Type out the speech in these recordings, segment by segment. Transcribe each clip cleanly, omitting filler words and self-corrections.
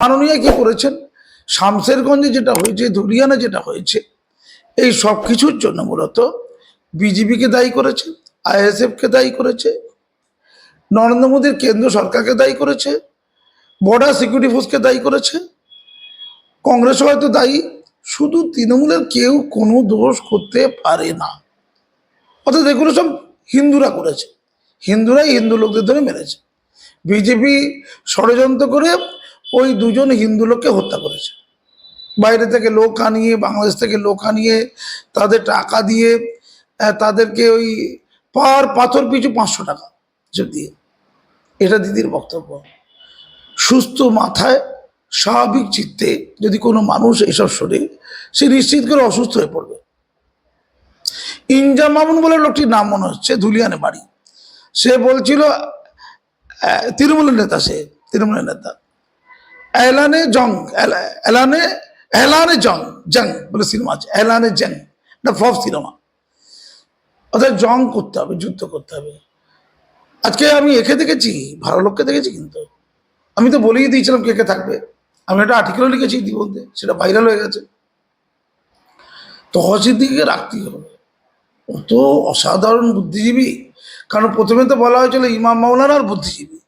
মাননীয় কি করেছেন, শামসেরগঞ্জে যেটা হয়েছে, ধুলিয়ানে যেটা হয়েছে, এই সব কিছুর জন্য মূলত বিজেপিকে দায়ী করেছে, আইএসএফকে দায়ী করেছে, নরেন্দ্র মোদীর কেন্দ্র সরকারকে দায়ী করেছে, বর্ডার সিকিউরিটি ফোর্সকে দায়ী করেছে, কংগ্রেস হয়তো দায়ী। শুধু তৃণমূলের কেউ কোনো দোষ করতে পারে না। অর্থাৎ এগুলো সব হিন্দুরা করেছে, হিন্দুরাই হিন্দু লোকদের ধরে মেরেছে। বিজেপি ষড়যন্ত্র করে ওই দুজন হিন্দু লোককে হত্যা করেছে, বাইরে থেকে লোক আনিয়ে, বাংলাদেশ থেকে লোক আনিয়ে, তাদের টাকা দিয়ে, তাদেরকে ওই পাথর পিছু 500 টাকা দিয়ে। এটা দিদির বক্তব্য। সুস্থ মাথায় স্বাভাবিক চিত্তে যদি কোনো মানুষ এসব শোনে, সে নিশ্চিত করে অসুস্থ হয়ে পড়বে। ইনজাম মামুন বলে লোকটির নাম মনে হচ্ছে, ধুলিয়ানে বাড়ি। সে বলছিল তৃণমূলের নেতা, সে তৃণমূলের নেতা, এলানে জং, এলানে জং জং বলে সিনেমা আছে, এলানে জং, এটা ফ্লপ সিনেমা। অর্থাৎ জং করতে হবে, যুদ্ধ করতে হবে। আজকে আমি একে দেখেছি, ভালো লোককে দেখেছি, কিন্তু আমি তো বলেই দিয়েছিলাম কে কে থাকবে। আমি একটা আর্টিকেলও লিখেছি ইতিমধ্যে, সেটা ভাইরাল হয়ে গেছে। তহসিল দিকে রাখতেই হবে। ও তো অসাধারণ বুদ্ধিজীবী। কারণ প্রথমে তো বলা হয়েছিল ইমাম মাওলানার বুদ্ধিজীবী,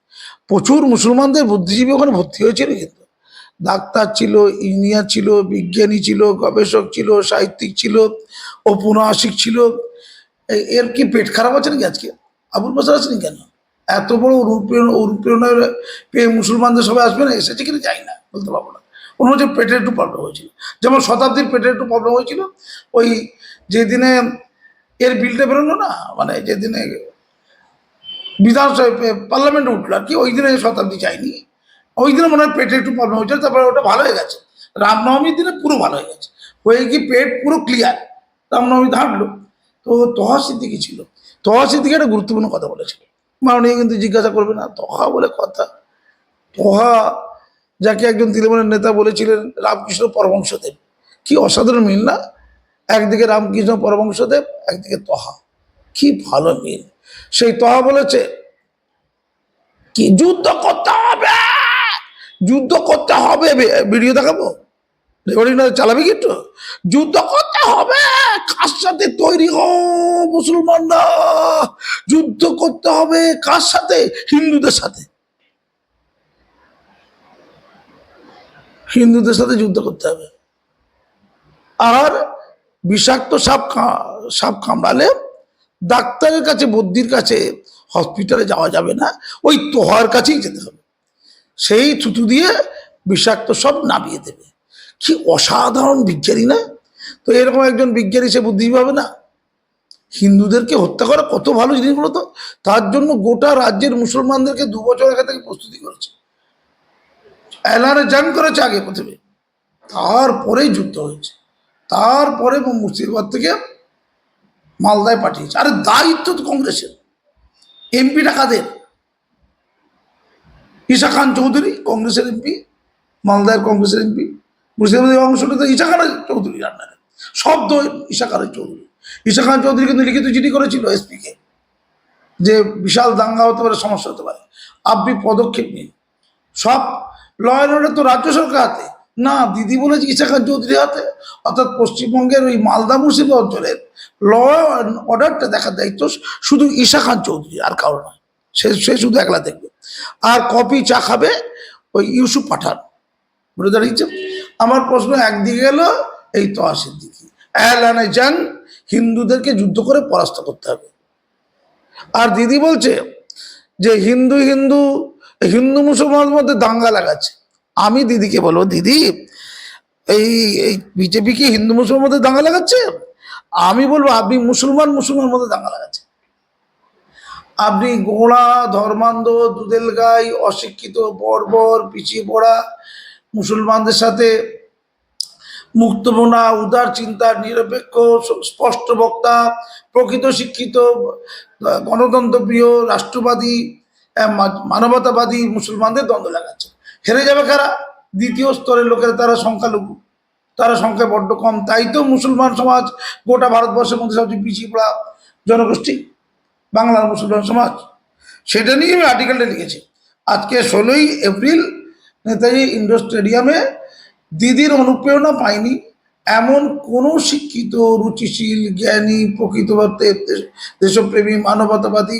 প্রচুর মুসলমানদের বুদ্ধিজীবী ওখানে ভর্তি হয়েছিল। কিন্তু ডাক্তার ছিল, ইঞ্জিনিয়ার ছিল, বিজ্ঞানী ছিল, গবেষক ছিল, সাহিত্যিক ছিল, ঔপন্যাসিক ছিল। এর কি পেট খারাপ আছে নাকি আজকে? আবুল বাসার আছেন কেন? এত বড় অনুপ্রেরণা পেয়ে মুসলমানদের সবাই আসবে না, এসেছে কিনা যাই না, বলতে পারবো না। কোনো হচ্ছে পেটের একটু প্রবলেম হয়েছিল, যেমন শতাব্দীর পেটের একটু প্রবলেম হয়েছিল ওই যেদিনে এর বিলটা বেরোলো না, মানে যেদিনে বিধানসভা পার্লামেন্টে উঠলো আর কি, ওই দিনে শতাব্দী চাইনি, ওই দিনে মনে হয় পেটে একটু প্রবলেম হয়েছিল। তারপরে ওটা ভালো হয়ে গেছে, রামনবমীর দিনে পুরো ভালো হয়ে গেছে, হয়ে গিয়ে পেট পুরো ক্লিয়ার, রামনবমী হাঁটলো। তো তহা সিদ্দিকি ছিল, তহা সিদ্দিকি একটা গুরুত্বপূর্ণ কথা বলেছিল। মাননীয় কিন্তু জিজ্ঞাসা করবে না, তহা বলে কথা। তহা যাকে একজন তৃণমূলের নেতা বলেছিলেন রামকৃষ্ণ পরমহংসদেব, কি অসাধারণ মিল না? একদিকে রামকৃষ্ণ পরমহংসদেব, একদিকে তহা, কি ভালো মিল। সেই তহা বলেছে কি যুদ্ধ করতে হবে, যুদ্ধ করতে হবে। ভিডিও দেখাবো, রেকর্ডিং চালাবি কিন্তু। যুদ্ধ করতে হবে, কার সাথে তৈরি হো মুসলমানরা, যুদ্ধ করতে হবে কার সাথে? হিন্দুদের সাথে, হিন্দুদের সাথে যুদ্ধ করতে হবে। আর বিষাক্ত সাপ কামড়ালে ডাক্তারের কাছে, বদ্যির কাছে, হসপিটালে যাওয়া যাবে না, ওই তোহার কাছেই যেতে হবে। সেই থুতু দিয়ে বিষাক্ত সব নামিয়ে দেবে। কি অসাধারণ বিজ্ঞানী না? তো এরকম একজন বিজ্ঞানী, সে বুদ্ধি পাবে না? হিন্দুদেরকে হত্যা করা কত ভালো জিনিস বলতো। তার জন্য গোটা রাজ্যের মুসলমানদেরকে 2 বছর আগে থেকে প্রস্তুতি করেছে, এলানে জাং করেছে আগে প্রথমে, তারপরেই যুদ্ধ হয়েছে, তারপরে মুর্শিদাবাদ থেকে মালদায় পাঠিয়েছে। আরে দায়িত্ব তো কংগ্রেসের, এমপি টাকাদের। ঈশা খান চৌধুরী কংগ্রেসের এমপি, মালদার কংগ্রেসের এমপি, মুর্শিদাবাদের অংশটা তো ঈশা খান চৌধুরী রান্নারে, সব তো ঈশা খান চৌধুরী। ঈশা খান চৌধুরী কিন্তু লিখিত চিঠি করেছিল এসপিকে, যে বিশাল দাঙ্গা হতে পারে, সমস্যা হতে পারে, আপনি পদক্ষেপ নিন। সব ল অ্যান্ড অর্ডার তো রাজ্য সরকার হাতে না, দিদি বলেছে ঈশা খান চৌধুরী হাতে। অর্থাৎ পশ্চিমবঙ্গের ওই মালদা মুর্শিদাবাদ অঞ্চলের ল অ্যান্ড অর্ডারটা দেখার দায়িত্ব শুধু ঈশা খান চৌধুরী, আর কারো নয়। সে শুধু একলা দেখবে। আর কপি চা খাবে ওই ইউসুফ পাঠান, বুঝে দাঁড়িয়েছে। আমার প্রশ্ন একদিকে গেল এই তহা সিদ্দিকি, এলানে জাং, হিন্দুদেরকে যুদ্ধ করে পরাস্ত করতে হবে। আর দিদি বলছে যে হিন্দু হিন্দু হিন্দু মুসলমানের মধ্যে দাঙ্গা লাগাচ্ছে। আমি দিদিকে বলবো, দিদি এই এই বিজেপি কি হিন্দু মুসলমানের মধ্যে দাঙ্গা লাগাচ্ছে? আমি বলবো আপনি মুসলমানের মধ্যে দাঙ্গা লাগাচ্ছে। আপনি গোড়া, ধর্মান্ধ, দুধেল গাই, অশিক্ষিত, বর্বর, পিছিয়ে পড়া মুসলমানদের সাথে মুক্তমনা, উদার চিন্তার, নিরপেক্ষ, স্পষ্ট বক্তা, প্রকৃত শিক্ষিত, গণতন্ত্রপ্রিয়, রাষ্ট্রবাদী, মানবতাবাদী মুসলমানদের দ্বন্দ্ব লাগাচ্ছে। হেরে যাবে কারা? দ্বিতীয় স্তরের লোকেরা, তারা সংখ্যালঘু, তারা সংখ্যায় বড্ড কম। তাই তো মুসলমান সমাজ গোটা ভারতবর্ষের মধ্যে সবচেয়ে পিছিয়ে পড়া জনগোষ্ঠী বাংলার মুসলমান সমাজ। সেটা নিয়ে আমি আর্টিকেলটা লিখেছি। আজকে 16ই এপ্রিল নেতাজি ইন্ডোর স্টেডিয়ামে দিদির অনুপ্রেরণা পায়নি এমন কোনো শিক্ষিত রুচিশীল জ্ঞানী প্রকৃতভাবে দেশপ্রেমী মানবতাবাদী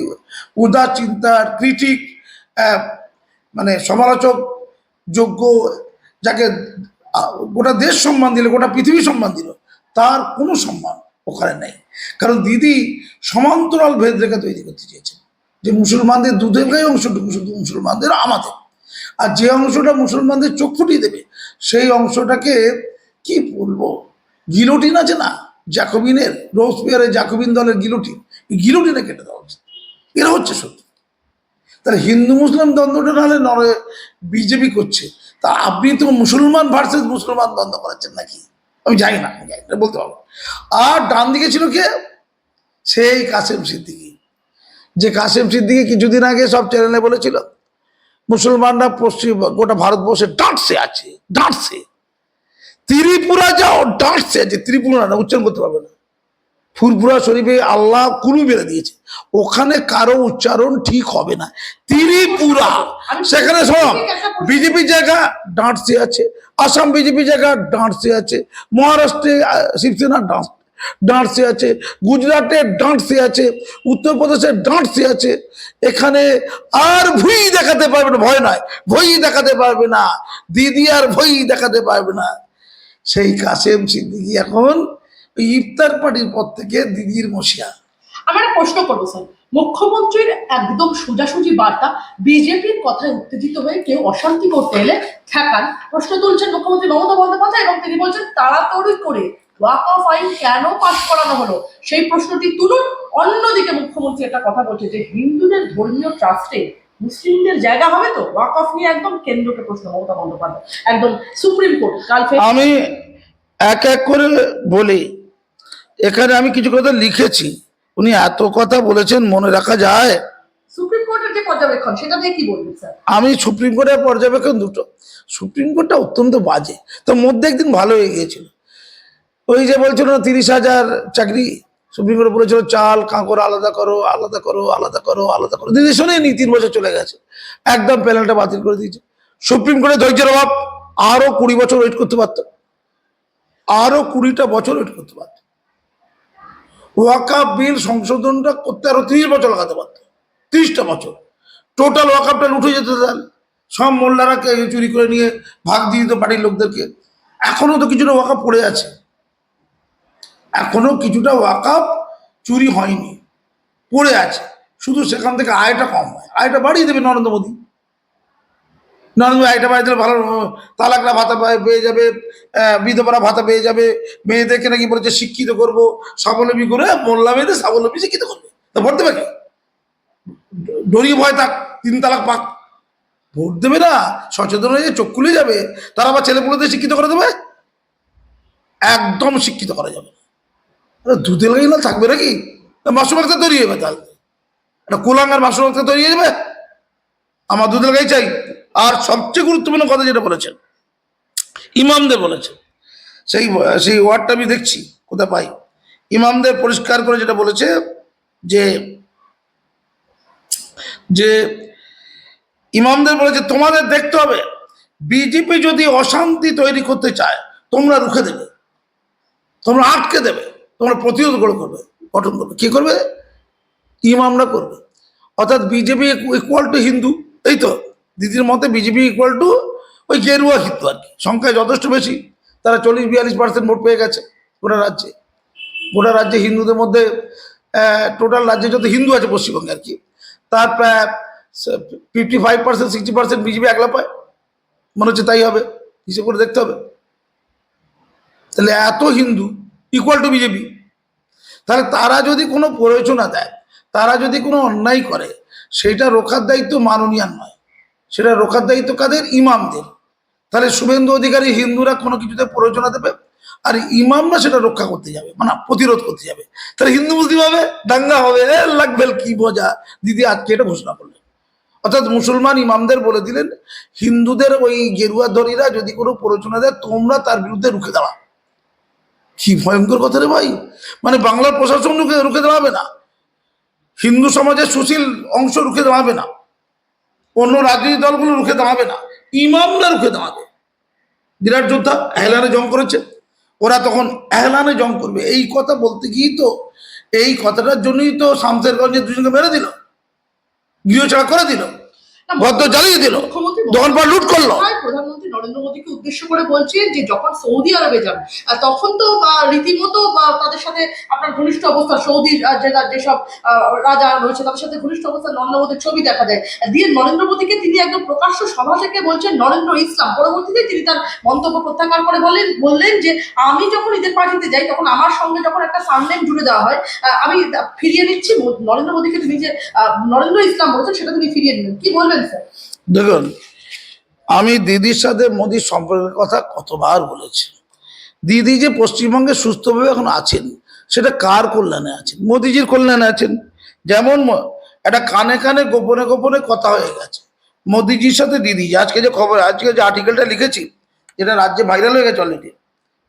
উদার চিন্তার ক্রিটিক, মানে সমালোচক যোগ্য, যাকে গোটা দেশ সম্মান দিল, গোটা পৃথিবী সম্মান দিল, তার কোনো সম্মান ওখানে নেই। কারণ দিদি সমান্তরাল ভেদরেখা তৈরি করতে চেয়েছেন, যে মুসলমানদের দুধের গায়ে অংশটুকু শুধু মুসলমানদের, আমাদের, আর যে অংশটা মুসলমানদের চোখ ফুটিয়ে দেবে সেই অংশটাকে কি বলবো, গিলোটিন আছে না জ্যাকোবিনের, রোজপিয়ারের জ্যাকোবিন দলের গিলোটিন, এই গিলোটিনে কেটে দেওয়া উচিত। এরা হচ্ছে সত্যি। তাহলে হিন্দু মুসলিম দ্বন্দ্বটা নাহলে নরে বিজেপি করছে, তা আপনি তো মুসলমান ভার্সেস মুসলমান দ্বন্দ্ব করাচ্ছেন নাকি? আমি জানি না, বলতে পারবো। আর ডান দিকে ছিল কে? সেই কাসেম সিদ্দিকী, যে কাসেম সিদ্দিকী কিছুদিন আগে সব চ্যানেলে বলেছিল মুসলমানরা পশ্চিম গোটা ভারতবর্ষে ডাঁটসে আছে, ডাঁটসে। ত্রিপুরা যাও, ডাঁটসে আছে। ত্রিপুরা না, উচ্চারণ করতে পারবে না। ফুরফুরা শরীফে আল্লাহ কুলু বেড়ে দিয়েছে, ওখানে কারো উচ্চারণ ঠিক হবে না। ত্রিপুরা, সেখানে সব বিজেপি জায়গা ডাঁটসে আছে, আসাম বিজেপি জায়গা ডাঁটসে আছে, মহারাষ্ট্রে শিবসেনা ডাঁটসে আছে, গুজরাটে ডাঁটসে আছে, উত্তরপ্রদেশে ডাঁটসে আছে। এখানে আর ভুই দেখাতে পারবে না, ভয় নয়, ভই দেখাতে পারবে না দিদি, আর ভই দেখাতে পারবে না। সেই কাসেম সিদ্দিকী এখন ইফতার পার্টির পর থেকে দিদির মশিয়া। আমি একটা প্রশ্ন করবো স্যার, মুখ্যমন্ত্রীর একদম সোজাসুজি বার্তা, বিজেপির কথায় উত্তেজিত হয়ে কেউ অশান্তি করতে এলে ঠেকান। প্রশ্ন তুলছেন মুখ্যমন্ত্রী মমতা বন্দ্যোপাধ্যায় এবং তিনি বলছেন তাড়াতাড়ি করে ওয়াকফ আইন কেন পাস করানো হলো সেই প্রশ্নটি তুলুন। অন্যদিকে মুখ্যমন্ত্রী একটা কথা বলছে যে হিন্দুদের ধর্মীয় ট্রাস্টে মুসলিমদের জায়গা হবে তো, ওয়াকফ নিয়ে একদম কেন্দ্রকে প্রশ্ন মমতা বন্দ্যোপাধ্যায়, একদম সুপ্রিম কোর্ট কাল। আমি এক এক করে বলি, এখানে আমি কিছু কথা লিখেছি, উনি এত কথা বলেছেন মনে রাখা যায়? সুপ্রিম কোর্টের যে পর্যবেক্ষণ সেটা দিয়ে কি বলবেন স্যার? আমি সুপ্রিম কোর্টের পর্যবেক্ষণ দুটো। সুপ্রিম কোর্টটা অত্যন্ত বাজে, তো মধ্যে একদিন ভালো হয়ে গিয়েছিল। ওই যে বলছিল না 30,000 চাকরি, সুপ্রিম কোর্ট বলেছিল চাল কাঁকড় আলাদা করো, আলাদা করো, আলাদা করো, আলাদা করো। দিদি শোনেনি, 3 বছর চলে গেছে, একদম প্যানেলটা বাতিল করে দিয়েছে। সুপ্রিম কোর্টে ধৈর্যের অভাব, আরো 20 বছর ওয়েট করতে পারত, আরো 20টা বছর ওয়েট করতে পারত। ওয়াকফ বিল সংশোধনটা করতে আরো 30 বছর লাগাতে পারত, 30টা বছর। টোটাল ওয়াকফটা উঠে যেত, তাহলে সব মোল্লারা চুরি করে নিয়ে ভাগ দিয়ে দিত বাড়ির লোকদেরকে। এখনো তো কিছুটা ওয়াকফ পড়ে আছে, এখনো কিছুটা ওয়াকফ চুরি হয়নি, পড়ে আছে। শুধু সেখান থেকে আয়টা কম হয়, আয়টা বাড়িয়ে দেবে নরেন্দ্র মোদী। নরেন্দ্র মোদী আয়টা বাড়িয়ে দিলে ভালো, তালাকরা ভাতা পেয়ে যাবে, বিধবারা ভাতা পেয়ে যাবে, মেয়েদেরকে নাকি বলেছে শিক্ষিত করবো, স্বাবলম্বী করে, মোল্লা মেয়েদের স্বাবলম্বী শিক্ষিত করবে। তা ভোট দেবে কে? ডরিয়ে ভয় থাক, 3 তালাক পাক, ভোট দেবে না। সচেতন হয়ে চোখ খুলে যাবে, তারা আবার ছেলেপুলেদের শিক্ষিত করে দেবে, একদম শিক্ষিত করা যাবে। দুধের গাই না থাকবে নাকি? মাসুম আক্তার তৈরি যাবে, তাহলে একটা কুলাঙ্গার মাসুম আক্তার তৈরি যাবে। আমার দুধের গাই চাই। আর সবচেয়ে গুরুত্বপূর্ণ কথা যেটা বলেছেন, ইমামদের বলেছেন, সেই ওয়ার্ডটা আমি দেখছি কোথায় পাই। ইমামদের পরিষ্কার করে যেটা বলেছে যে যে ইমামদের বলেছে তোমাদের দেখতে হবে, বিজেপি যদি অশান্তি তৈরি করতে চায় তোমরা রুখে দেবে, তোমরা আটকে দেবে, তোমরা প্রতিরোধ গঠন করবে। কি করবে? ইমামরা করবে। অর্থাৎ বিজেপি ইকুয়াল টু হিন্দু, এই তো দিদির মতে বিজেপি ইকুয়াল টু ওই গেরুয়া হিন্দু আর কি। সংখ্যায় যথেষ্ট বেশি, তারা 40-42% ভোট পেয়ে গেছে গোটা রাজ্যে। গোটা রাজ্যে হিন্দুদের মধ্যে টোটাল রাজ্যে যত হিন্দু আছে পশ্চিমবঙ্গে আর কি, তার প্রায় 55%, 60% বিজেপি একলা পায়, মনে হচ্ছে তাই হবে, হিসেব করে দেখতে হবে। তাহলে এত হিন্দু ইকুয়াল টু বিজেপি, তাহলে তারা যদি কোনো প্ররোচনা দেয়, তারা যদি কোনো অন্যায় করে, সেটা রোখার দায়িত্ব মাননীয়ার নয়, সেটা রোখার দায়িত্ব কাদের? ইমামদের। তাহলে শুভেন্দু অধিকারী হিন্দুরা কোনো কিছুতে প্ররোচনা দেবে, আর ইমামরা সেটা রক্ষা করতে যাবে, মানে প্রতিরোধ করতে যাবে। তাহলে হিন্দু মুসলিম হবে, দাঙ্গা হবে, লাগবে, কি মজা। দিদি আজকে এটা ঘোষণা করলেন, অর্থাৎ মুসলমান ইমামদের বলে দিলেন হিন্দুদের ওই গেরুয়াধরীরা যদি কোনো প্ররোচনা দেয় তোমরা তার বিরুদ্ধে রুখে দাঁড়াও। কি ভয়ঙ্কর কথা রে ভাই! মানে বাংলার প্রশাসন রুখে দাঁড়াবে না, হিন্দু সমাজের সুশীল অংশ রুখে দাঁড়াবে না, অন্য রাজনৈতিক দলগুলো রুখে দাঁড়াবে না, ইমামরা রুখে দাঁড়াবে। বিরাট যোদ্ধা এহলানে জং করেছে, ওরা তখন এহলানে জং করবে। এই কথা বলতে গিয়েই তো, এই কথাটার জন্যই তো শামসেরগঞ্জে দুজনকে মেরে দিল, গৃহ ছাড়া করে দিল, ভদ্র জ্বালিয়ে দিল, মুখ্যমন্ত্রী দোকানপাট লুট করলো। প্রধানমন্ত্রী নরেন্দ্র মোদীকে উদ্দেশ্য করে বলছেন যে যখন সৌদি আরবে যান তখন তো রীতিমতো তাদের সাথে আপনার ঘনিষ্ঠ অবস্থা, সৌদির যেসব রাজা রয়েছে তাদের সাথে ঘনিষ্ঠ অবস্থা নরেন্দ্র মোদীর ছবি দেখা যায়। দিয়ে নরেন্দ্র মোদীকে তিনি একদম প্রকাশ্য সভা থেকে বলছেন নরেন্দ্র ইসলাম। পরবর্তীতে তিনি তার মন্তব্য প্রত্যাখ্যান করে বললেন যে আমি যখন ঈদের পার্টিতে যাই তখন আমার সঙ্গে যখন একটা সারনেম জুড়ে দেওয়া হয় আমি ফিরিয়ে নিচ্ছি। নরেন্দ্র মোদীকে তিনি যে নরেন্দ্র ইসলাম বলেছেন সেটা তিনি ফিরিয়ে নিলেন। কি বলবেন স্যার? দেখুন, আমি দিদির সাথে মোদির সম্পর্কের কথা কতবার বলেছি। দিদি যে পশ্চিমবঙ্গে সুস্থভাবে এখন আছেন, সেটা কার কল্যাণে আছেন? মোদিজির কল্যাণে আছেন। যেমন একটা কানে কানে গোপনে গোপনে কথা হয়ে গেছে মোদিজির সাথে দিদি। আজকে যে খবর, আজকে যে আর্টিকেলটা লিখেছি, যেটা রাজ্যে ভাইরাল হয়ে গেছে অলরেডি,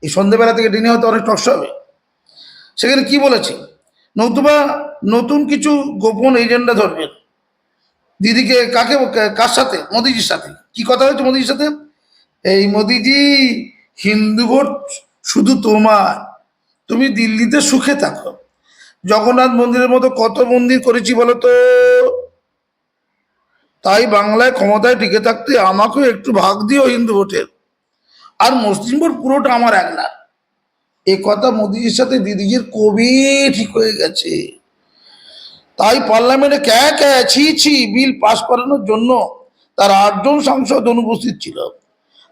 এই সন্ধ্যেবেলা থেকে দিনে হয়তো অনেক টকশো হবে, সেখানে কি বলেছি, নতুবা নতুন কিছু গোপন এজেন্ডা ধরবেন। দিদিকে কার সাথে? মোদিজির সাথে। কি কথা হয়েছে মোদিজির সাথে? এই মোদিজি, হিন্দু ভোট শুধু তোমার, তুমি দিল্লিতে সুখে থাকো। জগন্নাথ মন্দিরের মতো কত মন্দির করেছি বলো তো, তাই বাংলায় ক্ষমতায় টিকে থাকতে আমাকেও একটু ভাগ দিও হিন্দু ভোটের, আর মুসলিম ভোট পুরোটা আমার একলা। এ কথা মোদিজির সাথে দিদিজির কবে ঠিক হয়ে গেছে। তাই পার্লামেন্টে ছি ছি বিল পাস করানোর জন্য তার 8 জন সাংসদ অনুপস্থিত ছিল,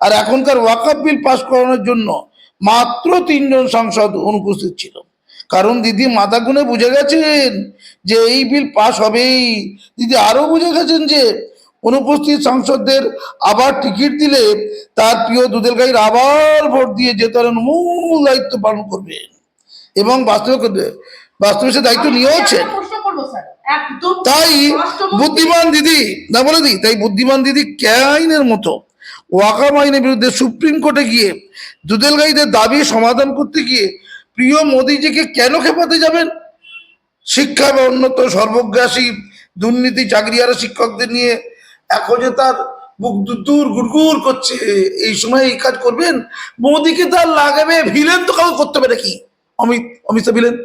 আর এখনকার ওয়াকফ বিল পাস করানোর জন্য মাত্র 3 জন সাংসদ অনুপস্থিত ছিল। কারণ দিদি মাথা গুনে বুঝে গেছেন যে এই বিল পাস হবেই। দিদি আরো বুঝে গেছেন যে অনুপস্থিত সাংসদদের আবার টিকিট দিলে তার প্রিয় দুধেল গাইর আবার ভোট দিয়ে জেতানোর মূল দায়িত্ব পালন করবেন, এবং বাস্তবে সে দায়িত্ব নিয়েওছেন। তাই বুদ্ধিমান দিদি, না বলে দিই, তাই বুদ্ধিমান দিদি আইনের মতো ওয়াকফ আইনের বিরুদ্ধে সুপ্রিম কোর্টে গিয়ে দুধেল গাইদের দাবি সমাধান করতে গিয়ে প্রিয় মোদিজিকে কেন খেপাতে যাবেন? শিক্ষা বা উন্নত সর্বগ্রাসী দুর্নীতি চাকরিহারা শিক্ষকদের নিয়ে এখন যে তার বুক দূর গুড়গুড় করছে, এই সময় এই কাজ করবেন? মোদিকে তার লাগাবে, ভিলেন তো কাউ করতে হবে নাকি? অমিত ভিলেন।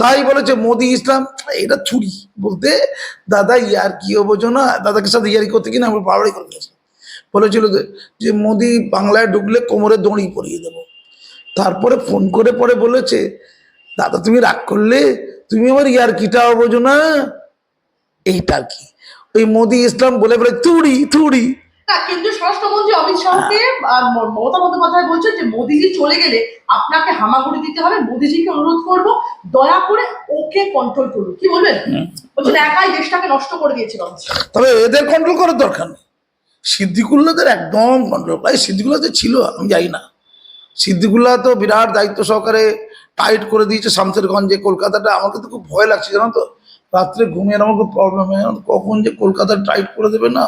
তাই বলেছে মোদি ইসলাম, এটা ছুরি বলতে দাদা ইয়ার কি বোঝো না, দাদাকে সাথে ইয়ারি করতে কিনা আমরা বাড়াবাড়ি করে গেছি। বলেছিল যে মোদি বাংলায় ঢুকলে কোমরে দড়ি পরিয়ে দেবো। তারপরে ফোন করে পরে বলেছে, দাদা তুমি রাগ করলে, তুমি আমার ইয়ার কিটাও বোঝো না, এইটা কি। ওই মোদি ইসলাম বলে বলে থুড়ি থুড়ি। কেন্দ্রীয় স্বরাষ্ট্রমন্ত্রী অমিত শাহকে মমতা বন্দ্যোপাধ্যায় বলছেন যে মোদিজি চলে গেলে আপনাকে হামাগুড়ি দিতে হবে। মোদিজিকে অনুরোধ করব দয়া করে ওকে কন্ট্রোল করুন। কি বলবেন? বলছেন একাই দেশটাকে নষ্ট করে দিয়েছিল। তবে এদের কন্ট্রোল করার দরকার নেই, সিদ্দিকুল্লাহদের একদম কন্ট্রোল। প্রায় সিদ্দিকুল্লাহ যে ছিল আমি জানি না, সিদ্দিকুল্লাহ তো বিরাট দায়িত্ব সহকারে টাইট করে দিয়েছে শামসেরগঞ্জে। কলকাতাটা আমাকে তো খুব ভয় লাগছে, জানো তো, রাত্রে ঘুমিয়ে আমার খুব প্রবলেম হয়, কখন যে কলকাতা টাইট করে দেবে না,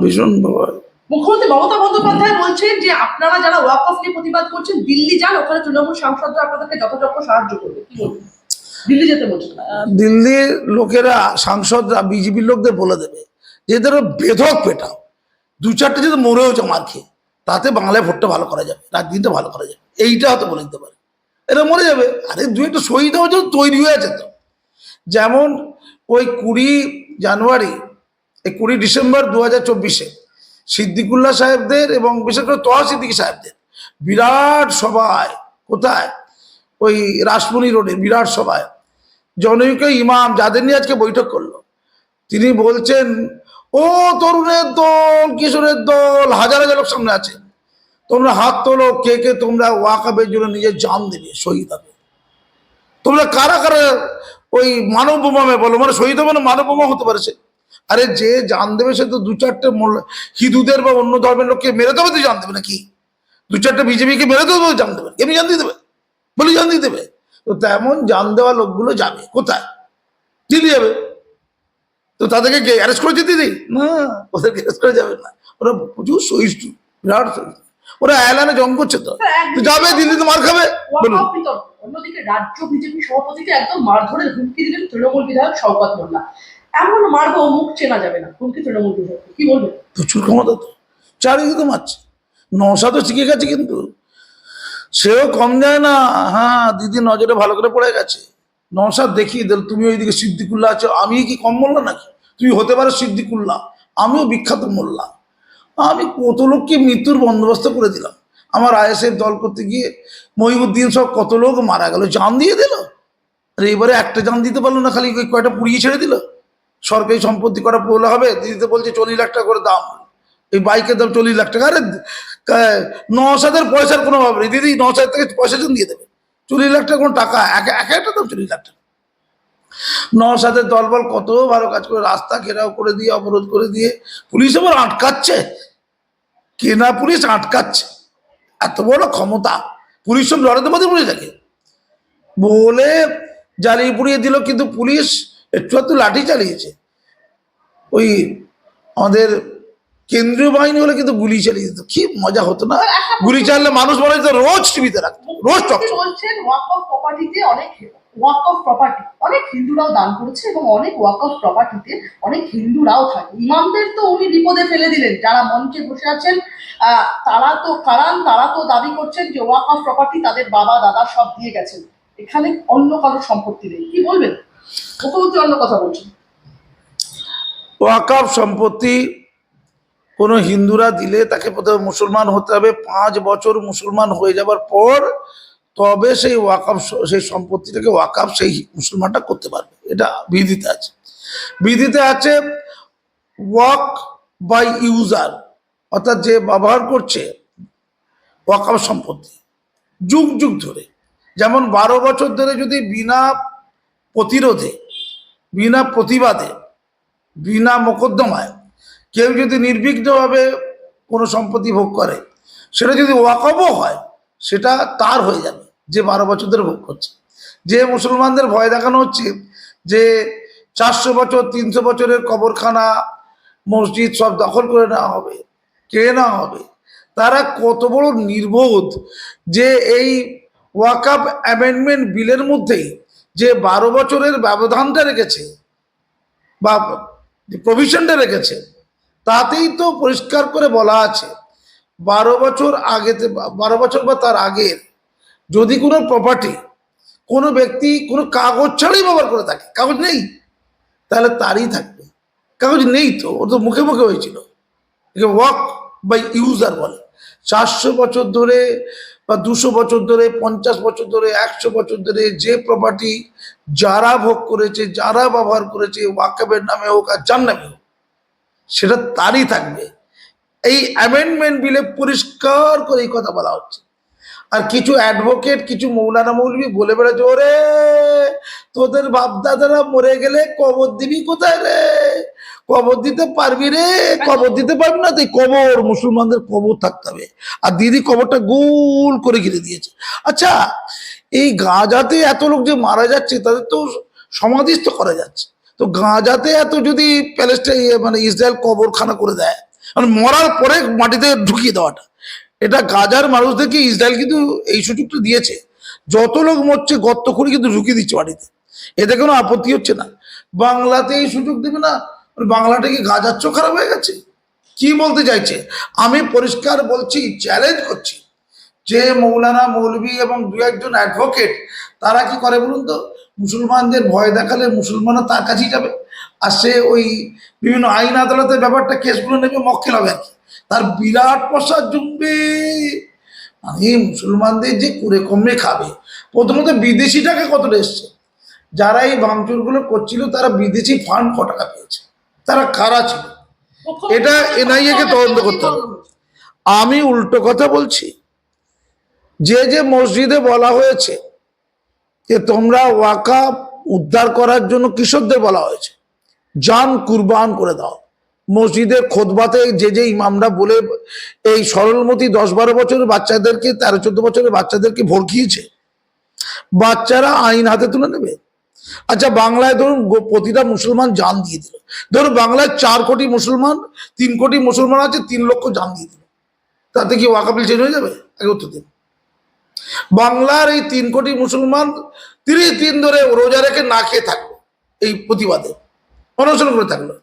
ভীষণ ভয়। মুখ্যমন্ত্রী মমতা বন্দ্যোপাধ্যায় বলছেন যে আপনারা যারা ওয়াকফ নিয়ে প্রতিবাদ করছেন দিল্লি যান, ওখানে তৃণমূল সাংসদরা আপনাদেরকে যথাযথ সাহায্য করবে। কি বলবেন? দিল্লি যেতে বলছেন। দিল্লির লোকেরা, সাংসদরা বিজেপির লোকদের বলে দেবে যে এদের বেধক পেটাও, 2-4টে যদি মরেও মার খেয়ে, তাতে বাংলায় ভোটটা ভালো করা যাবে, রাজনীতিটা ভালো করা যাবে, এইটা হয়তো বলে দিতে পারে। এরা মরে যাবে। আরে 2-একটা শহীদ হওয়ার জন্য তৈরি হয়ে আছে তো। যেমন ওই 20 জানুয়ারি, এই 20 ডিসেম্বর 2024-এ সিদ্দিকুল্লাহ সাহেবদের এবং বিশেষ করে তোহা সিদ্দিকী সাহেবদের বিরাট সভায়, কোথায়, ওই রাসমণি রোডে বিরাট সভায় জনৈক ইমাম যাদের নিয়ে আজকে বৈঠক করলো, তিনি বলছেন, ও তরুণের দল, কিশোরের দল, হাজার হাজার লোক সামনে আছে, তোমরা হাত তোলো, কে কে তোমরা ওয়াকফের জন্য নিজের জান দেবে, শহীদ হবে। তোমরা কারা কারা ওই মানব বোমামে বলো, মানে শহীদ হবে না, মানব বোমা হতে পারে সে। আরে যে জান দেবে সে তো 2-4টে হিন্দুদের বা অন্য ধর্মের লোককে মেরে দেবে তো জান দেবে নাকি? 2-4টে বিজেপিকে মেরে দেবে জান দেবে, এমনি জান দিয়ে দেবে, বলে জান দিয়ে দেবে। তো তেমন জান দেওয়া লোকগুলো যাবে কোথায়? দিল্লি যাবে। তো তাদেরকে অ্যারেস্ট করে যেতে দিই না, ওদেরকে অ্যারেস্ট করে যাবে না। ওরা প্রচুর সহিষ্ণু, বিরাট সহিষ্ণু, ওরা এলানে জং করছে তো যাবে, দিল্লিতে মার খাবে। অন্যদিকে রাজ্য বিজেপি সভাপতিকে একদম মারধরের হুমকি দিলেন তৃণমূল বিধায়ক শওকত মোল্লা। এমন মারবো মুখ চেনা যাবে না, হুমকি তৃণমূল বিধায়ক, কি বলবেন? প্রচুর ক্ষমতা তো, চারিদিকে তো মারছে। নওশাদ তো শিখে গেছে, কিন্তু সেও কম যায় না। হ্যাঁ, দিদি নজরে ভালো করে পড়ে গেছে। নওশাদ দেখিয়ে দিল, তুমি ওইদিকে সিদ্দিকুল্লাহ আছো, আমি কি কম মোল্লা নাকি? তুমি হতে পারো সিদ্দিকুল্লাহ, আমিও বিখ্যাত মোল্লা। আমি কত লোককে মৃত্যুর বন্দোবস্ত করে দিলাম। আমার আইএসএফ দল করতে গিয়ে মহিউদ্দিন সব কত লোক মারা গেল, জান দিয়ে দিল। আর এবারে একটা জান দিতে পারলো না, খালি ওই কয়টা পুড়িয়ে ছেড়ে দিল। সরকারি সম্পত্তি করা পড়লে হবে, দিদিতে বলছে 40 লাখ টাকা করে দাম, এই বাইকের দাম 40 লাখ টাকা। আরে নওশাদের পয়সার কোনো অভাব নেই, দিদি 9,000 থেকে পয়সা জন দিয়ে দেবে। 40 লাখ টাকা কোনো টাকা, এক একটা দাম 40 লাখ টাকা। নওশাদের দলবল কত ভালো কাজ করে, রাস্তা ঘেরাও করে দিয়ে, অবরোধ করে দিয়ে, পুলিশ আবার আটকাচ্ছে, কেনা পুলিশ আটকাচ্ছে। এত বড় ক্ষমতা, পুলিশ সব লড়াতে পারতে পুলিশ থাকে বলে জ্বালিয়ে পুড়িয়ে দিল। কিন্তু পুলিশ একটু লাঠি চালিয়েছে, ওই আমাদের কেন্দ্রীয় বাহিনী হলে কিন্তু গুলি চালিয়ে দিত, কি মজা হতো না? গুলি চাললে মানুষ বলে তো রোজ টিভিতে রাখতো, রোজ টক। বলছেন ওয়াক অফ প্রপার্টিতে অনেক হিন্দুরাও দান করেছে এবং অনেক ওয়াক অফ প্রপার্টিতে অনেক হিন্দুরাও থাকে। ইমামদের তো উনি বিপদে ফেলে দিলেন, যারা মঞ্চে বসে আছেন তারা তো দাবি করছেন যে ওয়াক অফ প্রপার্টি তাদের বাবা দাদা সব দিয়ে গেছেন, এখানে অন্য কারোর সম্পত্তি নেই, কি বলবেন? মুখ্যমন্ত্রী অন্য কথা বলছেন। ওয়াকফ সম্পত্তি কোনো হিন্দুরা দিলে তাকে প্রথমে মুসলমান হতে হবে, 5 বছর মুসলমান হয়ে যাবার পর তবে সেই ওয়াকফ, সেই সম্পত্তিটাকে ওয়াকফ সেই মুসলমানটা করতে পারবে। এটা বিধিতে আছে। বিধিতে আছে ওয়াক বাই ইউজার, অর্থাৎ যে ব্যবহার করছে ওয়াকফ সম্পত্তি যুগ যুগ ধরে, যেমন 12 বছর ধরে যদি বিনা প্রতিরোধে, বিনা প্রতিবাদে, বিনা মোকদ্দমায় কেউ যদি নির্বিঘ্নভাবে কোনো সম্পত্তি ভোগ করে, সেটা যদি ওয়াকফও হয়, সেটা তার হয়ে যাবে, যে 12 বছর ধরে ভোগ করছে। যে মুসলমানদের ভয় দেখানো হচ্ছে যে 400 বছর 300 বছরের কবরখানা মসজিদ সব দখল করে নেওয়া হবে, কেড়ে নেওয়া হবে, তারা কত বড় নির্বোধ যে এই ওয়াকফ অ্যামেন্ডমেন্ট বিলের মধ্যেই যে 12 বছরের ব্যবধানটা রেখেছে বা প্রভিশনটা রেখেছে, তাতেই তো পরিষ্কার করে বলা আছে 12 বছর আগেতে, 12 বছর বা তার আগের যদি কোনো প্রপার্টি কোনো ব্যক্তি কোনো কাগজ ছাড়াই ব্যবহার করে থাকে, কাগজ নেই, তাহলে তারই থাকবে। কাগজ নেই তো, ওর তো মুখে মুখে হয়েছিল, একে ওয়াক বাই ইউজার বলে। 400 বছর ধরে বা 200 বছর ধরে, 50 বছর ধরে, 100 বছর ধরে যে প্রপার্টি যারা ভোগ করেছে, যারা ব্যবহার করেছে, ওয়াকফের নামে হোক আর যার নামে হোক, সেটা তারই থাকবে। এই অ্যামেন্ডমেন্ট বিলে পরিষ্কার করে এই কথা বলা হচ্ছে। আর কিছু অ্যাডভোকেট, কিছু মৌলানা মৌলবি বলে বেড়াচ্ছে, ওরে তোদের বাপদাদারা মরে গেলে কবর দিবি কোথায় রে? কবর দিতে পারবি রে? কবর দিতে পারবি না, তুই কবর, মুসলমানদের কবর থাকতে হবে। আর দিদি কবরটা গোল করে ঘিরে দিয়েছে। আচ্ছা, এই গাজাতে এত লোক যে মারা যাচ্ছে, তাদের তো সমাধিস্থ করা যাচ্ছে, তো গাজাতে এত যদি প্যালেস্টাইন মানে ইসরায়েল কবরখানা করে দেয়, মানে মরার পরে মাটিতে ঢুকিয়ে দেওয়াটা, এটা গাজার মানুষদেরকে ইসরায়েল কিন্তু এই সুযোগটা দিয়েছে। যত লোক মরছে গর্ত করে কিন্তু ঢুকিয়ে দিচ্ছে বাড়িতে, এতে কোনো আপত্তি হচ্ছে না। বাংলাতে এই সুযোগ দেবে না? বাংলাটা কি গাজার চোখ খারাপ হয়ে গেছে? কি বলতে চাইছে? আমি পরিষ্কার বলছি, চ্যালেঞ্জ করছি, যে মৌলানা মৌলবি এবং 2-1 অ্যাডভোকেট তারা কি করে বলুন তো, মুসলমানদের ভয় দেখালে মুসলমানরা তার কাছেই যাবে, আর সে ওই বিভিন্ন আইন আদালতের ব্যাপারটা কেসগুলো নেবে, মক্কেল হবে আর কি, তার বিরাট প্রসাদ জমবে। মানে মুসলমানদের যে করে কমে খাবে। প্রথমত বিদেশি টাকা কতটা এসছে, যারা এই ভাঙচুরগুলো করছিল তারা বিদেশি ফান্ড ক টাকা পেয়েছে, তারা কারা ছিল, এটা এনআইএ কে তদন্ত করতে হবে। আমি উল্টো কথা বলছি, যে যে মসজিদে বলা হয়েছে যে তোমরা ওয়াকফ উদ্ধার করার জন্য কৃষকদের বলা হয়েছে জান কুরবান করে দাও, মসজিদের খোদবাতে যে যে ইমামরা বলে এই সরলমতি 10-12 বছরের বাচ্চাদেরকে, 13-14 বছরের বাচ্চাদেরকে ভড়কিয়েছে, বাচ্চারা আইন হাতে তুলে নেবে। আচ্ছা, বাংলায় ধরুন প্রতিটা মুসলমান জান দিয়ে দিল, ধরুন বাংলায় 4 কোটি মুসলমান, 3 কোটি মুসলমান আছে, 3 লক্ষ জান দিয়ে দিল, তাতে কি ওয়াকফ বিল চেঞ্জ হয়ে যাবে? আগে উত্তর দিন। বাংলার এই 3 কোটি মুসলমান 30 দিন ধরে রোজা রেখে না খেয়ে থাকবে এই প্রতিবাদে, অনশন করে থাকলো,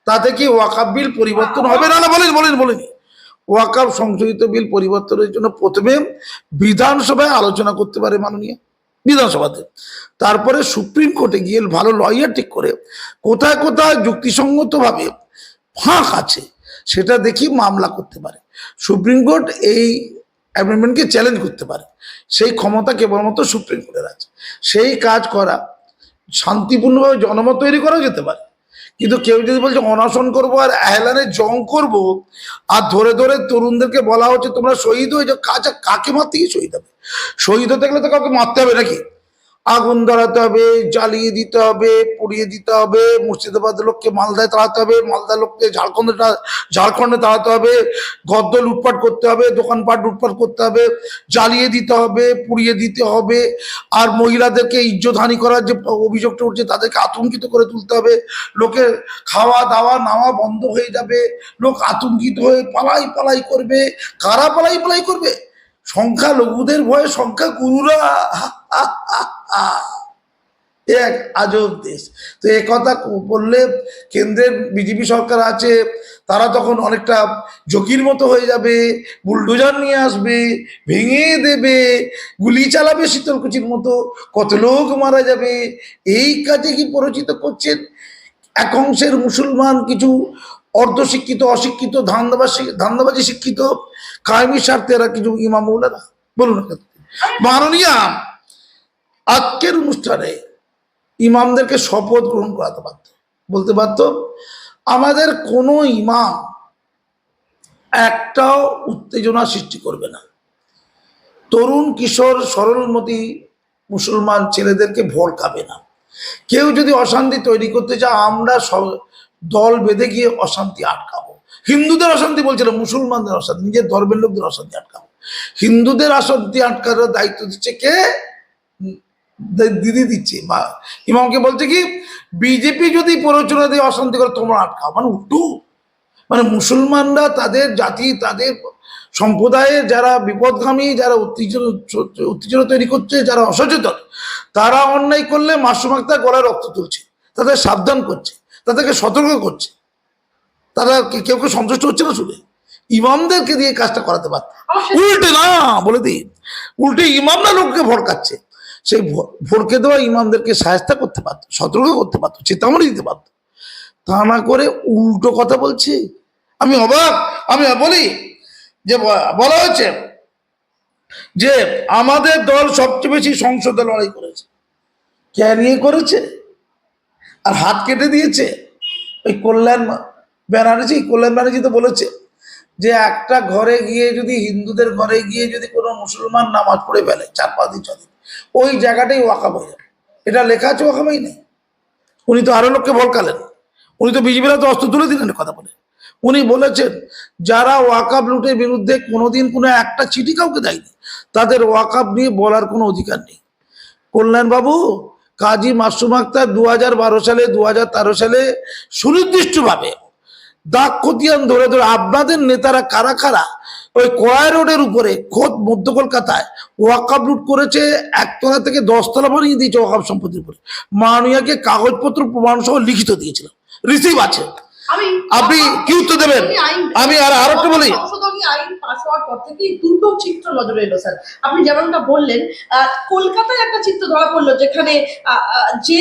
তাতে কি ওয়াকাফ বিল পরিবর্তন হবে না? না বলেনি। ওয়াকাফ সংশোধিত বিল পরিবর্তনের জন্য প্রথমে বিধানসভায় আলোচনা করতে পারে মাননীয় বিধানসভাতে, তারপরে সুপ্রিম কোর্টে গিয়ে ভালো লয়ার ঠিক করে কোথায় কোথায় যুক্তিসঙ্গতভাবে ফাঁক আছে সেটা দেখি মামলা করতে পারে। সুপ্রিম কোর্ট এই অ্যামেন্ডমেন্টকে চ্যালেঞ্জ করতে পারে, সেই ক্ষমতা কেবলমাত্র সুপ্রিম কোর্টের আছে। সেই কাজ করা শান্তিপূর্ণভাবে জনমত তৈরি করা যেতে পারে। কিন্তু কেউ যদি বলছে অনশন করবো আর এহলানে জং করব, আর ধরে ধরে তরুণদেরকে বলা হচ্ছে তোমরা শহীদ হয়ে যাও, কাকে মারতে গিয়ে শহীদ হবে? শহীদ হতে গেলে তো কাউকে মারতে হবে নাকি? আগুন ধরাতে হবে, জ্বালিয়ে দিতে হবে, পুড়িয়ে দিতে হবে, মুর্শিদাবাদের লোককে মালদায় তাড়াতে হবে, মালদার লোককে ঝাড়খণ্ডে তাড়াতে হবে, গদ্দ লুটপাট করতে হবে, দোকানপাট লুটপাট করতে হবে, জ্বালিয়ে দিতে হবে, পুড়িয়ে দিতে হবে, আর মহিলাদেরকে ইজ্জতহানি করার যে অভিযোগটা উঠছে তাদেরকে আতঙ্কিত করে তুলতে হবে, লোকের খাওয়া দাওয়া নাওয়া বন্ধ হয়ে যাবে, লোক আতঙ্কিত হয়ে পালাই করবে। কারা পালাই করবে? সংখ্যালঘুদের ভয়ে সংখ্যা গুরুরা। এক আজব দেশ। তো এ কথা বললে কেন্দ্রের বিজেপি সরকার আছে, তারা তখন অনেকটা জকির মতো হয়ে যাবে, বুলডোজার নিয়ে আসবে, ভেঙে দেবে, গুলি চালাবে শীতলকুচির মতো, কত লোক মারা যাবে। এই কাজে কি পরিচিত করছেন এক অংশের মুসলমান কিছু অর্ধশিক্ষিত অশিক্ষিত ধান্দাবাজি শিক্ষিত কায়েমি স্বার্থে এরা কিছু ইমাম মৌলানা? বলুন মাননীয়, আজকের অনুষ্ঠানে ইমামদেরকে শপথ গ্রহণ করাতে পারত, বলতে পারত আমাদের কোনো ইমাম একটাও উত্তেজনা সৃষ্টি করবে না, তরুণ কিশোর সরলমতি মুসলমান ছেলেদেরকে ভড়কাবে না, কেউ যদি অশান্তি তৈরি করতে চায় আমরা দল বেঁধে গিয়ে অশান্তি আটকাবো। হিন্দুদের অশান্তি বলছে না, মুসলমানদের অশান্তি, নিজের ধর্মের লোকদের অশান্তি আটকাবো। হিন্দুদের অশান্তি আটকানোর দায়িত্ব দিচ্ছে কে? দিদি দিচ্ছে, বা ইমামকে বলছে কি বিজেপি যদি প্ররোচনা দিয়ে অশান্তি করে তোমরা আটকাও, মানে উল্টো। মানে মুসলমানরা তাদের জাতি তাদের সম্প্রদায়ের যারা বিপদগামী, যারা উত্তেজনা তৈরি করছে, যারা অসচেতন, তারা অন্যায় করলে মাসুম আক্তার গলায় রক্ত তুলছে, তাদের সাবধান করছে, তাদেরকে সতর্ক করছে। তারা কেউ সন্তুষ্ট হচ্ছে না, শুনে ইমামদেরকে দিয়ে কাজটা করাতে পারত। উল্টে না বলে দিই, উল্টে ইমামরা লোককে ভড়কাচ্ছে, সেই ভড়কে দেওয়া ইমামদেরকে সাহায্য করতে পারতো, সতর্ক করতে পারতো, চেতামনি দিতে পারতো। তা না করে উল্টো কথা বলছে। আমি অবাক। আমি বলি যে বলা হয়েছে যে আমাদের দল সবচেয়ে বেশি সংসদে লড়াই করেছে, কে নিয়ে করেছে? আর হাত কেটে দিয়েছে ওই কল্যাণ ব্যানার্জি তো বলেছে যে একটা ঘরে গিয়ে যদি হিন্দুদের ঘরে গিয়ে যদি কোনো মুসলমান নামাজ পড়ে ফেলে 4-5 দিন 6 দিন, ওই জায়গাটাই ওয়াকাফ হয়ে যাবে। এটা লেখা আছে, ওয়াকাফই নেই। উনি তো আরো লোককে ভড়কালেন, উনি তো বিজেপিরা তো অস্ত্র তুলে দিলেন কথা বলে। উনি বলেছেন যারা ওয়াকাফ লুটের বিরুদ্ধে কোনোদিন কোনো একটা চিঠি কাউকে দেয়নি, তাদের ওয়াকাফ নিয়ে বলার কোনো অধিকার নেই। কল্যাণবাবু, কাজী মাসুম আক্তার 2012 সালে 2013 সালে সুনির্দিষ্টভাবে দাগ খতিয়ান ধরে ধরে আপনাদের নেতারা কারা কারা ওই কড়াই রোডের উপরে খোদ মধ্য কলকাতায় ওয়াকাফ লুট করেছে, 1 তলা থেকে 10 তলা বানিয়ে দিয়েছে ওয়াকাফ সম্পত্তির উপরে। মাননীয়কে কাগজপত্র প্রমাণ সহ লিখিত দিয়েছিল, রিসিভ আছে। আপনি কি উত্তর দেবেন? আমি আর একটু বলি, সংশোধনী আইন পাস হওয়ার পর থেকে দুটো চিত্র নজরে এলো স্যার। আপনি যেমনটা বললেন, কলকাতায় একটা চিত্র ধরা পড়লো যেখানে যে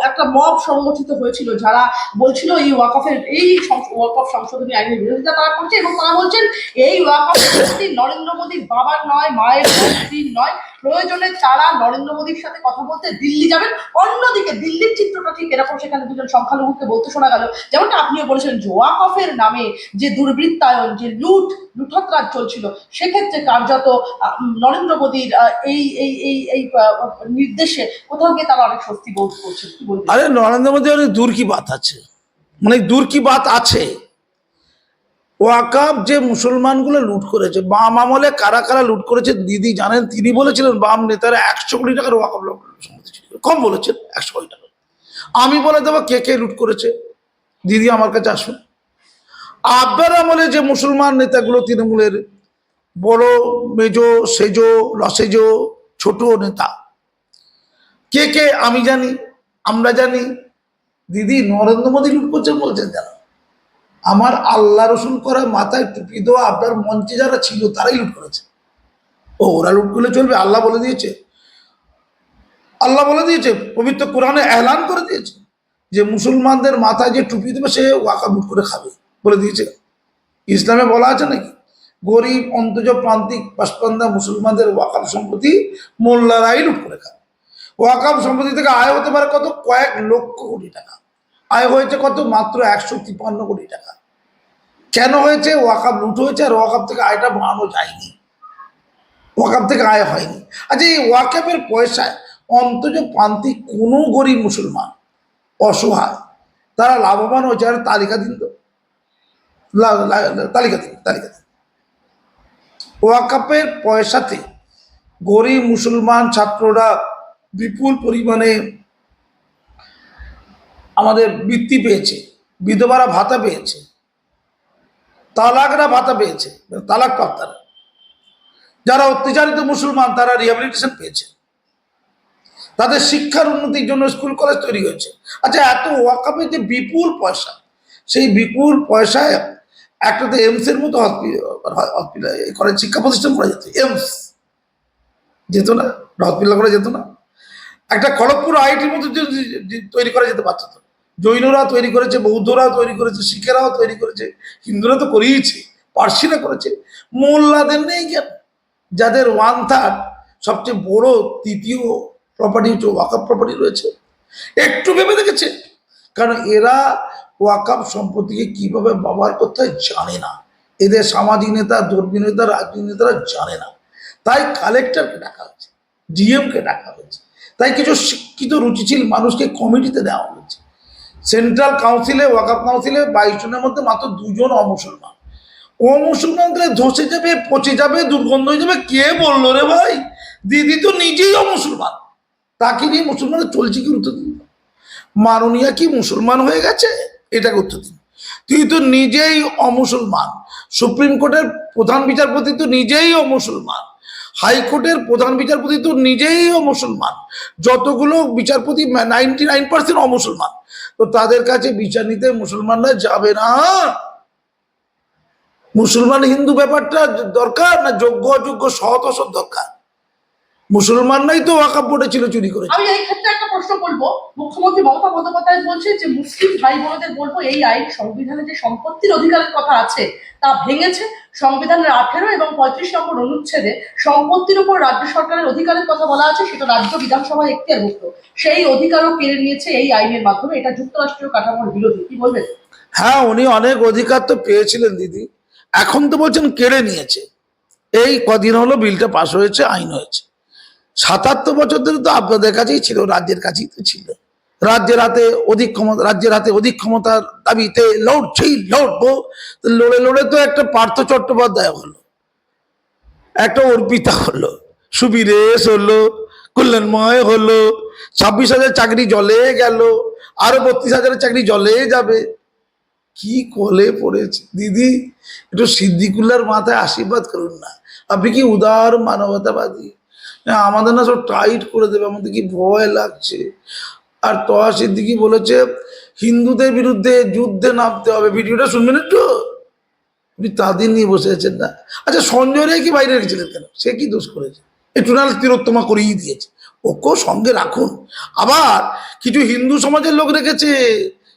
একটা মব সংগঠিত হয়েছিল, যারা বলছিল এই ওয়াকফ সংশোধনী আইনের বিরোধিতা তারা করছে, এবং তারা বলছেন এই ওয়াকফ সম্পত্তি নরেন্দ্র মোদীর বাবার নয়, মায়ের স্ত্রীর নয়, প্রয়োজনে তারা নরেন্দ্র মোদীর সাথে কথা বলতে দিল্লি যাবেন। অন্যদিকে দিল্লির চিত্রটা ঠিক এরকম, সেখানে দুজন সংখ্যালঘুকে বলতে শোনা গেল, যেমনটা আপনিও বলেছেন, ওয়াকফের নামে যে দুর্বৃত্তায়ন, যে লুঠতরাজ চলছিল, সেক্ষেত্রে কার্যত নরেন্দ্র মোদীর এই এই এই এই নির্দেশে কোথাও গিয়ে তারা অনেক স্বস্তি বোধ করছে। কি বলবেন? আরে নরেন্দ্র মোদী অনেক দূর কি বাত আছে, মানে দূর কি বাত আছে। ওয়াকাফ যে মুসলমানগুলো লুট করেছে, বাম আমলে কারা কারা লুট করেছে দিদি জানেন? তিনি বলেছিলেন বাম নেতারা 100 কোটি টাকার ওয়াকাফ সম্পত্তি ছিল, কম বলেছেন 100 কোটি টাকা। আমি বলে দেবো কে কে লুট করেছে, দিদি আমার কাছে আসুন। আপনার আমলে যে মুসলমান নেতাগুলো তৃণমূলের বড় মেজো সেজো লসেজো ছোট নেতা, কে কে আমি জানি, আমরা জানি, দিদি নরেন্দ্র মোদী লুট করছেন বলছেন কেন? আমার আল্লাহ রসুল করা মাথায় টুপি দেওয়া আপনার মঞ্চে যারা ছিল তারাই লুট করেছে। ও ওরা লুট করলে চলবে? আল্লাহ বলে দিয়েছে, আল্লাহ বলে দিয়েছে, পবিত্র কোরআনে এলান করে দিয়েছে যে মুসলমানদের মাথায় যে টুপি দেবে সে ওয়াকা লুট করে খাবে, বলে দিয়েছে। ইসলামে বলা আছে নাকি গরিব অন্তজ প্রান্তিক পাশপান্দা মুসলমানদের ওয়াকাফ সম্পত্তি মোল্লারাই লুট করে খায়? ওয়াকাফ সম্পত্তি থেকে আয় হতে পারে কত? কয়েক লক্ষ কোটি টাকা। আয় হয়েছে কত? মাত্র 153 কোটি টাকা। কেন হয়েছে? ওয়াকাফ লুট হয়েছে, আর ওয়াকাফ থেকে আয়টা বাড়ানো যায়নি, ওয়াকাফ থেকে আয় হয়নি। আচ্ছা, এই ওয়াকাফের পয়সায় অন্তত প্রান্তিক কোনো গরিব মুসলমান অসহায় তারা লাভবান হয়েছে? আর তালিকা দিন তো, তালিকা দিন, তালিকা দিন। ওয়াকাফের পয়সাতে গরিব মুসলমান ছাত্ররা বিপুল পরিমাণে আমাদের বৃত্তি পেয়েছে, বিধবারা ভাতা পেয়েছে, তালাকরা ভাতা পেয়েছে, তালাক প্রাপ্তারা, যারা অত্যাচারিত মুসলমান তারা রিহ্যাবিলিটেশন পেয়েছে, তাদের শিক্ষার উন্নতির জন্য স্কুল কলেজ তৈরি হয়েছে। আচ্ছা, এত ওয়াকাফে যে বিপুল পয়সা, সেই বিপুল পয়সায় একটা তো এমসের মতো হসপিটাল করে শিক্ষা প্রতিষ্ঠান করা যেত, এমস যেত না, হসপিটাল করা যেত না? একটা খড়গপুর আইআইটির মতো তৈরি করা যেতে পারত তো। জৈনরা তৈরি করেছে, বৌদ্ধরাও তৈরি করেছে, শিখেরাও তৈরি করেছে, হিন্দুরা তো করিয়েছে, পার্সিরা করেছে। মোল্লাদের নেই কেন? যাদের 1/3 সবচেয়ে বড় তৃতীয় প্রপার্টি হচ্ছে ওয়াকাফ প্রপার্টি রয়েছে। একটু ভেবে দেখেছে? কারণ এরা ওয়াকাফ সম্পত্তিকে কিভাবে ব্যবহার করতে হয় জানে না। এদের সামাজিক নেতা, ধর্মীয় নেতা, রাজনৈতিক নেতারা জানে না। তাই কালেক্টরকে ডাকা হয়েছে, জিএমকে ডাকা হয়েছে, তাই কিছু শিক্ষিত রুচিশীল মানুষকে কমিটিতে দেওয়া হয়েছে। সেন্ট্রাল কাউন্সিলে, ওয়াকাফ কাউন্সিলে 22 জনের মধ্যে মাত্র 2 জন অমুসলমান। অমুসলমানদের ধসে যাবে, পচে যাবে, দুর্গন্ধ হয়ে যাবে। কে বললো রে ভাই? দিদি তো নিজেই অমুসলমান, তাকে নিয়ে মুসলমানের চলছে কি? উত্তর দিন। মাননীয়া কি মুসলমান হয়ে গেছে? এটাকে উত্তর দিন। তুই তো নিজেই অমুসলমান। সুপ্রিম কোর্টের প্রধান বিচারপতি তো নিজেই অমুসলমান। হাইকোর্টের প্রধান বিচারপতি তো নিজেই অমুসলমান। যতগুলো বিচারপতি 99% অমুসলমান। তো তাদের কাছে বিচার নিতে মুসলমানরা যাবে না? মুসলমান হিন্দু ব্যাপারটা দরকার না যোগ্য অযোগ্য সৎ অসৎ দরকার? মুসলমানরাই তো ওয়াকাফ বোর্ডে ছিল, চুরি করেছে। আমি এই ক্ষেত্রে একটা প্রশ্ন করবো। মুখ্যমন্ত্রী মমতা বন্দ্যোপাধ্যায় বলছেন যে মুসলিম ভাই বোনদের বলবো, এই আইন সংবিধানে যে সম্পত্তির অধিকারের কথা আছে তা ভেঙেছে। সংবিধানের 18 এবং 35 নম্বর অনুচ্ছেদে সম্পত্তির উপর রাজ্য সরকারের অধিকারের কথা বলা আছে, সেটা রাজ্য বিধানসভায় এখতিয়ারভুক্ত। সেই অধিকারও কেড়ে নিয়েছে এই আইনের মাধ্যমে। এটা যুক্তরাষ্ট্রীয় কাঠামোর বিরোধী, কি বলবেন? হ্যাঁ, উনি অনেক অধিকার তো পেয়েছিলেন দিদি, এখন তো বলছেন কেড়ে নিয়েছে। এই কদিন হলো বিলটা পাশ হয়েছে, আইন হয়েছে। 77 বছর ধরে তো আপনাদের কাছেই ছিল, রাজ্যের কাছেই তো ছিল। রাজ্যের হাতে অধিক ক্ষমতা, রাজ্যের হাতে অধিক ক্ষমতার দাবিতে লড়ছেই লড়বো। লড়ে লড়ে তো একটা পার্থ চট্টোপাধ্যায় হলো, একটা অর্পিতা হলো, সুবীরেশ হলো, কল্যাণময় হলো, 26,000 চাকরি জলে গেল, আরো 32,000 চাকরি জলে যাবে। কি কলে পড়েছে দিদি? একটু সিদ্দিকুল্লার মাথায় আশীর্বাদ করুন না। আপনি কি উদার মানবতাবাদী? আমাদের না সব টাইট করে দেবে, আমাদের কি ভয় লাগছে। আর তহা সিদ্দিকি বলেছে হিন্দুদের বিরুদ্ধে যুদ্ধে নামতে হবে। ভিডিওটা শুনবেন একটু? আপনি তাদের নিয়ে বসে আছেন না? আচ্ছা, সঞ্জয় রায় কি বাইরে রেখেছিলেন কেন? সে কি দোষ করেছে? একটু না তিলোত্তমা করিয়ে দিয়েছে, ওকেও সঙ্গে রাখুন। আবার কিছু হিন্দু সমাজের লোক রেখেছে,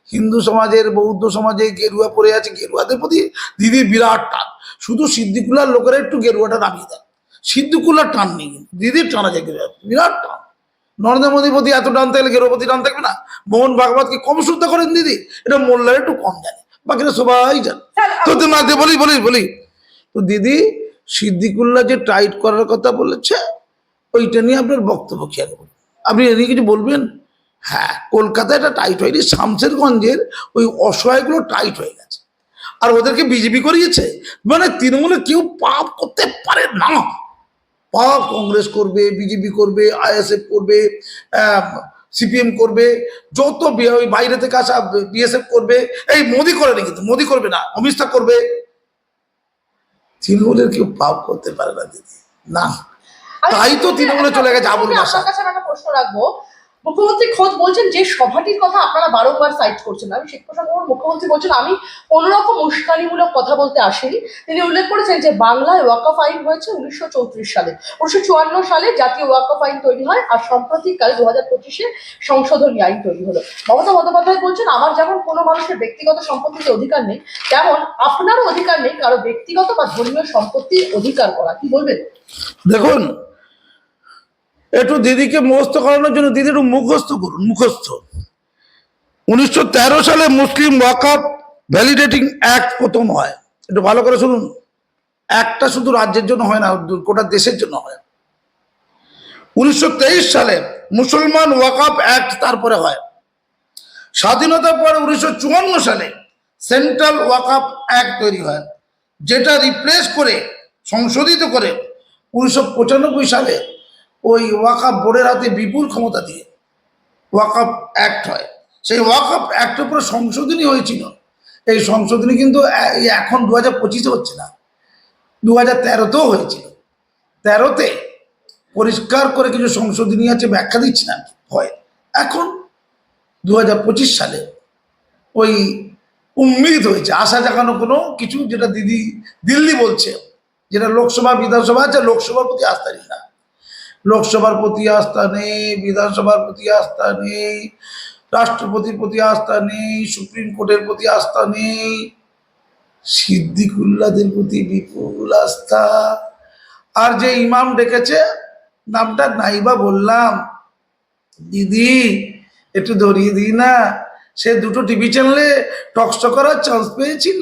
হিন্দু সমাজের, বৌদ্ধ সমাজে গেরুয়া পরে আছে, গেরুয়াদের প্রতি দিদির বিরাট টান। শুধু সিদ্দিকুল্লার লোকেরা একটু গেরুয়াটা নামিয়ে দেয়, সিদ্দিকুল্লার টান নেই, দিদির টানা যায় গেরুয়া, বিরাট টান। নরেন্দ্র মোদীর প্রতি এত টান থাকলে গেরুয়ার প্রতি টান থাকবে না? মোহন ভাগবতকে কম শ্রদ্ধা করেন দিদি, এটা মোল্লার একটু কম জানে, বাকিরা সবাই জানে। তো তোমাকে বলি বলি বলি তো দিদি, সিদ্দিকুল্লাহ যে টাইট করার কথা বলেছে, ওইটা নিয়ে আপনার বক্তব্য কি আগে বলুন? আপনি এদিকে কিছু বলবেন? হ্যাঁ, কলকাতায় এটা টাইট হয়নি, শামসেরগঞ্জের ওই অসহায়গুলো টাইট হয়ে গেছে। আর ওদেরকে বিজেপি করিয়েছে। মানে তৃণমূলে কেউ পাপ করতে পারে না। পাপ কংগ্রেস করবে, বিজেপি করবে, আইএসএফ করবে, সিপিএম করবে, যত ওই বাইরে থেকে আসা বিএসএফ করবে। এই মোদি করেনি, কিন্তু মোদি করবে না, অমিত শাহ করবে। তৃণমূলের কেউ পাপ করতে পারে না দিদি, না। তাই তো তৃণমূলে চলে গেছে আবুল মাসাদ। আপনার কাছে একটা প্রশ্ন রাখবো। মুখ্যমন্ত্রী খোদ বলছেন যে সভাটির কথা আপনারা বারংবার সাইট করছেন, আমি শিক্ষা সংগঠন মুখ্যমন্ত্রী বলছেন আমি কোনো রকম উস্কানিমূলক কথা বলতে আসিনি। তিনি উল্লেখ করেছেন যে বাংলায় ওয়াকফ আইন হয়েছে 1934 সালে, 1954 সালে জাতীয় ওয়াকফ আইন তৈরি হয়, আর সাম্প্রতিককালে 2025-এ সংশোধনী আইন তৈরি হলো। মমতা বন্দ্যোপাধ্যায় বলছেন আমার যেমন কোনো মানুষের ব্যক্তিগত সম্পত্তিতে অধিকার নেই, তেমন আপনারও অধিকার নেই কারো ব্যক্তিগত বা ধর্মীয় সম্পত্তির অধিকার করা। কি বলবেন? দেখুন, একটু দিদিকে মুখস্থ করানোর জন্য দিদি একটু মুখস্থ করুন, মুখস্থ। 1913 সালে মুসলিম ওয়াকফ ভ্যালিডেটিং অ্যাক্ট প্রথম হয়। একটু ভালো করে শুনুন, একটা শুধু রাজ্যের জন্য হয় না, গোটা দেশের জন্য হয়। 1923 সালে মুসলমান ওয়াকফ অ্যাক্ট তারপরে হয়। স্বাধীনতার পরে 1954 সালে সেন্ট্রাল ওয়াকফ অ্যাক্ট তৈরি হয়, যেটা রিপ্লেস করে সংশোধিত করে 1995 সালে ওই ওয়াকফ বোর্ডের হাতে বিপুল ক্ষমতা দিয়ে ওয়াকফ অ্যাক্ট হয়। সেই ওয়াকফ অ্যাক্টের উপরে সংশোধনী হয়েছিল। এই সংশোধনী কিন্তু এখন 2025-এ হচ্ছে না, 2013-তেও হয়েছিল। 13-তে পরিষ্কার করে কিছু সংশোধনী আছে, ব্যাখ্যা দিচ্ছি না হয়। এখন 2025 সালে ওই উম্মিদ হয়েছে, আশা জাগানো কোনো কিছু, যেটা দিদি দিল্লি বলছে, যেটা লোকসভা বিধানসভা আছে, লোকসভার প্রতি আস্থা নেই না, লোকসভার প্রতি আস্থা নেই, বিধানসভার প্রতি আস্থা নেই, রাষ্ট্রপতির প্রতি আস্থা নেই, সুপ্রিম কোর্টের প্রতি আস্থা নেই, সিদ্দিকুল্লাহদের প্রতি বিপুল আস্থা। আর যে ইমাম ডেকেছে, নামটা নাইবা বললাম, দিদি একটু ধরিয়ে দিই না, সে দুটো টিভি চ্যানেলে টকশো করার চান্স পেয়েছিল।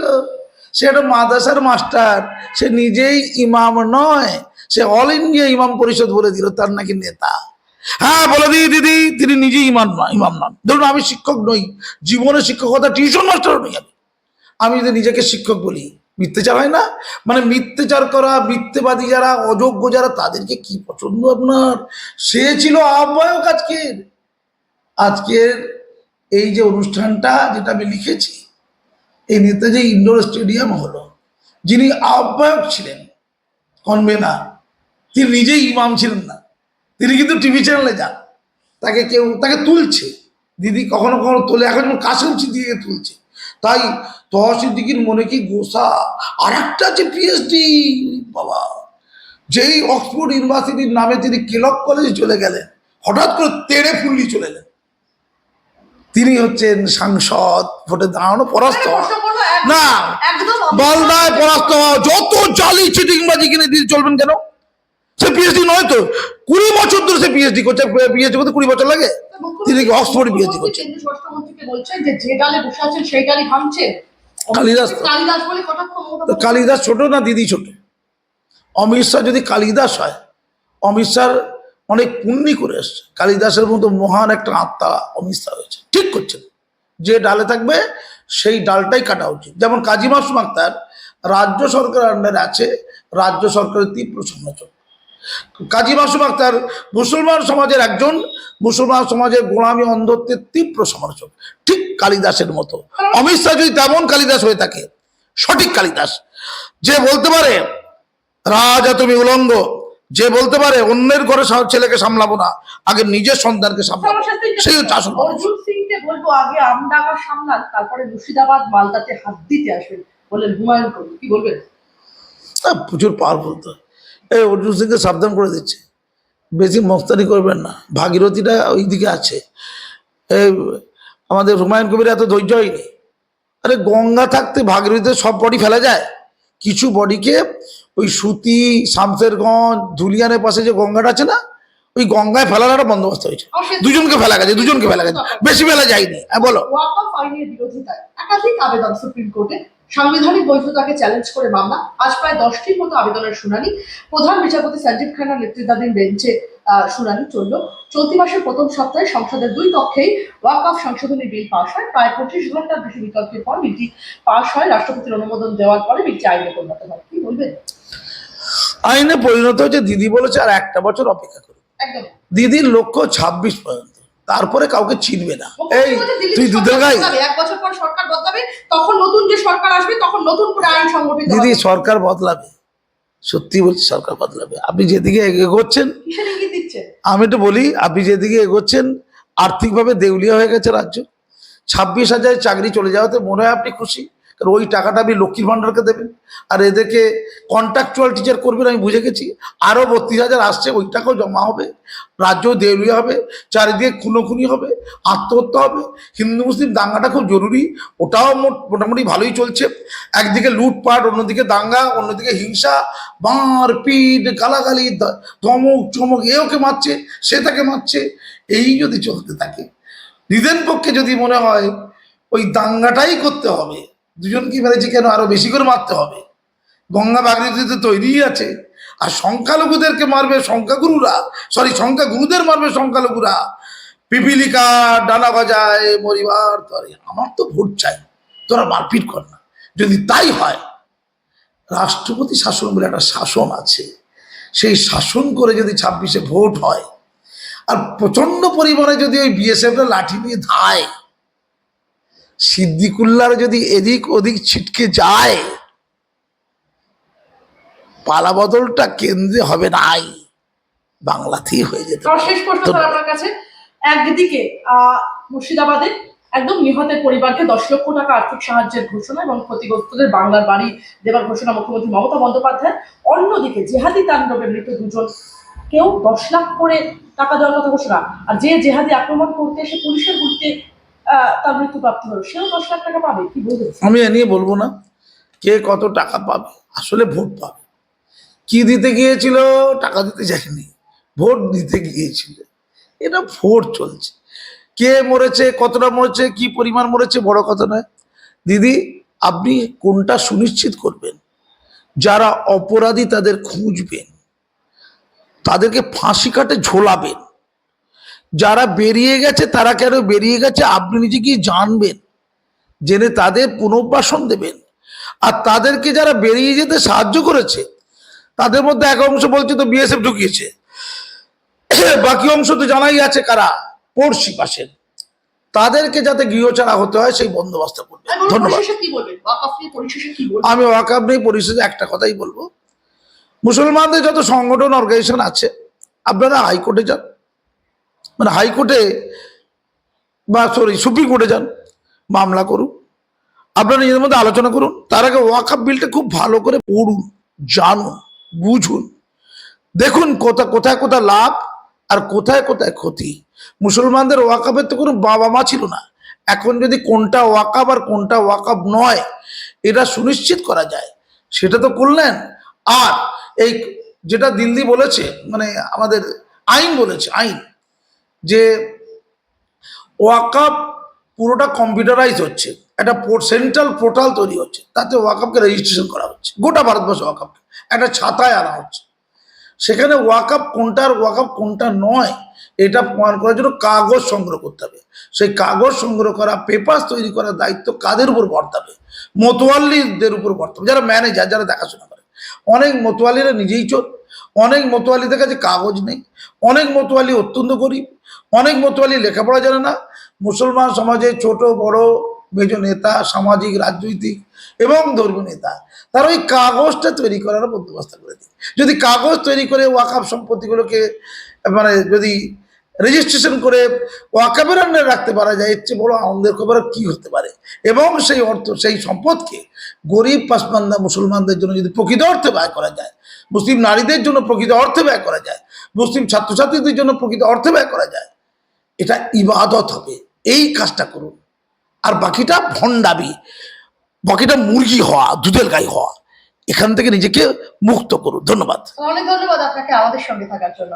সে একটা মাদ্রাসার মাস্টার, সে নিজেই ইমাম নয়, সে অল ইন্ডিয়া ইমাম পরিষদ বলে দিল তার নাকি নেতা। হ্যাঁ, বলে দিই দিদি, তিনি নিজেই ইমাম নন। ধরুন আমি শিক্ষক নই, জীবনে শিক্ষকতা, টিউশন মাস্টারও নই আমি। আমি যদি নিজেকে শিক্ষক বলি, মিথ্যাচার হয় না? মানে মিথ্যাচার করা, মিথ্যেবাদী যারা, অযোগ্য যারা, তাদেরকে কি পছন্দ আপনার? সে ছিল আহ্বায়ক আজকের এই যে অনুষ্ঠানটা, যেটা আমি লিখেছি, এই নেতাজি ইন্ডোর স্টেডিয়াম হলো, যিনি আহ্বায়ক ছিলেন, কনভেনার, তিনি নিজেই ইমাম ছিলেন না, তিনি কিন্তু টিভি চ্যানেলে যান, তাকে তুলছে দিদি, কখনো কখনো তোলে, এখন যেমন কাসেম সিদ্দিকীকে তুলছে। তাই সিদ্দিকীর মনে কি গোসা, আর একটা আছে পিএইচডি, বাবা, যেই অক্সফোর্ড ইউনিভার্সিটির নামে তিনি কেলক কলেজে চলে গেলেন, হঠাৎ করে তেড়ে ফুল্লি চলে এলেন। তিনি হচ্ছেন সাংসদ, ভোটে দাঁড়ানো, পরাস্ত না, বলদায় পরাস্ত হওয়া, যত জালি চিটিংবাজি কিনে দিয়ে চলবেন কেন? সে পিএইচডি নয় তো, 20 বছর ধরে সে পিএইচডি করছে। পিএইচডি করতে 20 বছর লাগে? তিনি অক্সফোর্ড পিএইচডি করছেন। স্বরাষ্ট্রমন্ত্রীকে বলছেন যে ডালে বসে আছেন সেই ডালই ভাঙছেন। কালিদাস বলে কটাক্ষ মমতা। কালিদাস ছোট না দিদি ছোট? অমিত শাহ যদি কালিদাস হয়, অমিত শাহ অনেক পুণ্যি করে এসছে, কালিদাসের মতো মহান একটা আত্মা অমিত শাহ হয়েছে। ঠিক করছেন, যে ডালে থাকবে সেই ডালটাই কাটা উচিত। যেমন কাজী মাসুম আক্তার রাজ্য সরকারের আন্ডারে আছে, রাজ্য সরকারের তীব্র সমালোচনা। কাজী মাসুম আক্তার মুসলমান সমাজের একজন, মুসলমান সমাজের গোলামী অন্ধত্বের তীব্র সমালোচক, ঠিক কালিদাসের মতো। অমিত শাহ যদি তেমন কালিদাস হয়ে থাকে, সঠিক কালিদাস, যে বলতে পারে রাজা তুমি উলঙ্গ, যে বলতে পারে অন্যের ঘরে ছেলেকে সামলাবো না, আগে নিজের সন্তানকে সামলাবো, সেই হচ্ছে আসল। অর্জুন সিংকে বলবো আগে আমডাঙ্গা সামলান, তারপরে মুর্শিদাবাদ মালদাতে হাত দিতে আসবেন বললেন হুমায়ুন কবির। কি বলবেন? প্রচুর পাওয়ারফুল তো। এই অর্জুন সিংকে সাবধান করে দিচ্ছে, বেশি মস্তানি করবেন না, ভাগীরথীটা ওইদিকে আছে। এই আমাদের হুমায়ুন কবির এত ধৈর্য হয়নি। আরে গঙ্গা থাকতে ভাগীরথীতে সব বডি ফেলা যায়? কিছু বডিকে ওই সুতি, শামসেরগঞ্জ, ধুলিয়ানের পাশে যে গঙ্গাটা আছে না, ওই গঙ্গায় ফেলার একটা বন্দোবস্ত হয়েছে। দুজনকে ফেলা গেছে, বেশি ফেলা যায়নি। হ্যাঁ বলো। ওয়াকফ আইনের বিরোধিতায় একাধিক আবেদন সুপ্রিম কোর্টে, সাংবিধানিক বৈধতাকে চ্যালেঞ্জ করে মামলা। আজ প্রায় 10টির মতো আবেদনের শুনানি। প্রধান বিচারপতি সঞ্জীব খান্নার নেতৃত্বাধীন বেঞ্চে শুনানি চলল। চলতি মাসের প্রথম সপ্তাহে সংসদের দুই কক্ষেই ওয়াকফ সংশোধনী বিল পাশ হয়। প্রায় 25 ঘন্টার বেশি বিতর্কের পর বিলটি পাশ হয়। রাষ্ট্রপতির অনুমোদন দেওয়ার পরে বিলটি আইনে পরিণত হয়। কি বলবেন? আইনে পরিণত হয়েছে, দিদি বলেছে আর একটা বছর অপেক্ষা করুন। একদম। দিদির লক্ষ্য 26 পর্যন্ত, তারপরে কাউকে চিনবে না। এই তুই দুধের গাই, 1 বছর পর সরকার বদলাবে, তখন নতুন যে সরকার আসবে তখন নতুন করে আইন সংগঠিত হবে। দিদি সরকার বদলাবে, সত্যি বলছি, সরকার বদলাবে। আপনি যেদিকে এগোচ্ছেন, কিসের ইঙ্গিত দিচ্ছেন? আমি একটু বলি, আপনি যেদিকে এগোচ্ছেন আর্থিকভাবে দেউলিয়া হয়ে গেছে রাজ্য। 26,000 চাকরি চলে যাওয়াতে মনে হয় আপনি খুশি, কারণ ওই টাকাটা আপনি লক্ষ্মীর ভাণ্ডারকে দেবেন, আর এদেরকে কন্ট্রাকচুয়াল টিচার করবেন। আমি বুঝে গেছি, আরও 32,000 আসছে, ওই টাকাও জমা হবে, রাজ্য দেউলিয়া হবে, চারিদিকে খুনোখুনি হবে, আত্মহত্যা হবে। হিন্দু মুসলিম দাঙ্গাটা খুব জরুরি, ওটাও মোটামুটি ভালোই চলছে। একদিকে লুটপাট, অন্যদিকে দাঙ্গা, অন্যদিকে হিংসা, মারপিট, গালাগালি, ধমক চমক, এ ওকে মারছে, সে তাকে মারছে। এই যদি চলতে থাকে, নিজের পক্ষে যদি মনে হয় ওই দাঙ্গাটাই করতে হবে, দুজনকে মেরেছে কেন আরো বেশি করে মারতে হবে, গঙ্গা বাগড়িতে তৈরিই আছে, আর সংখ্যালঘুদেরকে মারবে সংখ্যাগুরুরা, সংখ্যাগুরুদের মারবে সংখ্যালঘুরা, পিপিলিকা ডানা বাজায় মরিবার তরে। আমার তো ভোট চাই, তোরা মারপিট কর না। যদি তাই হয়, রাষ্ট্রপতি শাসন বলে একটা শাসন আছে, সেই শাসন করে যদি 26-এ ভোট হয়, আর প্রচন্ড পরিমাণে যদি ওই বিএসএফরা লাঠি নিয়ে ধায়, সিদ্দিকুল্লার যদি এদিক ওদিক ছিটকে যায়, পালাবদলটা কেন্দ্রে হবে নাই, বাংলাতেই হয়ে যেত। শেষ প্রশ্ন স্যার আপনার কাছে। একদিকে মুর্শিদাবাদে একদম নিহতের পরিবারকে 10 লক্ষ টাকা আর্থিক সাহায্যের ঘোষণা এবং ক্ষতিগ্রস্তদের বাংলার বাড়ি দেওয়ার ঘোষণা মুখ্যমন্ত্রী মমতা বন্দ্যোপাধ্যায়। অন্যদিকে জেহাদি তাণ্ডবে মৃত দুজন কেউ 10 লাখ করে টাকা দেওয়ার কথা ঘোষণা, আর যে জেহাদি আক্রমণ করতে এসে পুলিশের গুলিতে তার মৃত্যু প্রাপ্ত হলো, সেও 10 লাখ টাকা পাবে। কি বলবেন? আমি এ নিয়ে বলবো না কে কত টাকা পাবে, আসলে ভোট পাবে। কি দিতে গিয়েছিল, টাকা দিতে যায়নি, ভোট দিতে গিয়েছিল। এটা ভোট চলছে, কে মরেছে, কতটা মরেছে, কি পরিমাণ মরেছে বড় কথা নয়। দিদি, আপনি কোনটা সুনিশ্চিত করবেন? যারা অপরাধী তাদের খুঁজবেন, তাদেরকে ফাঁসি কাটে ঝোলাবেন। যারা বেরিয়ে গেছে, তারা কেন বেরিয়ে গেছে আপনি নিজে কি জানবেন, জেনে তাদের পুনর্বাসন দেবেন। আর তাদেরকে যারা বেরিয়ে যেতে সাহায্য করেছে, তাদের মধ্যে এক অংশ বলছে তো বিএসএফ ঢুকিয়েছে, বাকি অংশ তো জানাই আছে কারা, পড়শি পাশের, তাদেরকে যাতে গৃহচারা হতে হয় সেই বন্দোবস্ত করবে। ধন্যবাদ। আমি ওয়াকাফ নিয়ে পরিশেষে একটা কথাই বলবো, মুসলমানদের যত সংগঠন অর্গানাইজেশন আছে, আপনারা হাইকোর্টে যান, মানে হাইকোর্টে বা সুপ্রিম কোর্টে যান, মামলা করুন, আপনারা নিজেদের মধ্যে আলোচনা করুন। তার আগে ওয়াকাফ বিলটা খুব ভালো করে পড়ুন, জানুন, বুঝুন, দেখুন কোথায় কোথায় কোথায় লাভ আর কোথায় কোথায় ক্ষতি। মুসলমানদের ওয়াকাফের তো কোনো বাবা মা ছিল না, এখন যদি কোনটা ওয়াকাফ আর কোনটা ওয়াকাফ নয় এটা সুনিশ্চিত করা যায়, সেটা তো করলেন। আর এই যেটা দিল্লি বলেছে, মানে আমাদের আইন বলেছে, আইন যে ওয়াকাফ পুরোটা কম্পিউটারাইজ হচ্ছে, একটা সেন্ট্রাল পোর্টাল তৈরি হচ্ছে, তাতে ওয়াকাফকে রেজিস্ট্রেশন করা হচ্ছে, গোটা ভারতবর্ষে ওয়াকাফকে একটা ছাতায় আনা হচ্ছে। সেখানে ওয়াকাফ কোনটা আর ওয়াকাফ কোনটা নয় এটা প্রমাণ করার জন্য কাগজ সংগ্রহ করতে হবে। সেই কাগজ সংগ্রহ করা, পেপার তৈরি করার দায়িত্ব কাদের উপর বর্তাবে? মতোয়াল্লিদের উপর বর্তাবে, যারা ম্যানেজার, যারা দেখাশোনা করে। অনেক মতোয়ালিরা নিজেই চোর, অনেক মতোয়ালিদের কাছে কাগজ নেই, অনেক মতোয়ালি অত্যন্ত গরিব, অনেক মতোয়ালি লেখাপড়া জানে না। মুসলমান সমাজে ছোট বড় মেজো নেতা, সামাজিক রাজনৈতিক এবং ধর্মীয় নেতা, তারা ওই কাগজটা তৈরি করার বন্দোবস্ত করে দিই। যদি কাগজ তৈরি করে ওয়াকাফ সম্পত্তিগুলোকে মানে যদি রেজিস্ট্রেশন করে ওয়াকাফের আন্ডারে রাখতে পারা যায়, এর চেয়ে বড় আনন্দের খবর কি হতে পারে। এবং সেই অর্থ, সেই সম্পদকে গরিব পাসমান্দা মুসলমানদের জন্য যদি প্রকৃত অর্থে ব্যয় করা যায়, মুসলিম নারীদের জন্য প্রকৃত অর্থে ব্যয় করা যায়, মুসলিম ছাত্রছাত্রীদের জন্য প্রকৃত অর্থে ব্যয় করা যায়, এটা ইবাদত হবে। এই কাজটা করুন। আর বাকিটা ভণ্ডামি, বাকিটা মুরগি হওয়া, দুধের গাই হওয়া, এখান থেকে নিজেকে মুক্ত করুন। ধন্যবাদ। অনেক ধন্যবাদ আপনাকে আমাদের সঙ্গে থাকার জন্য।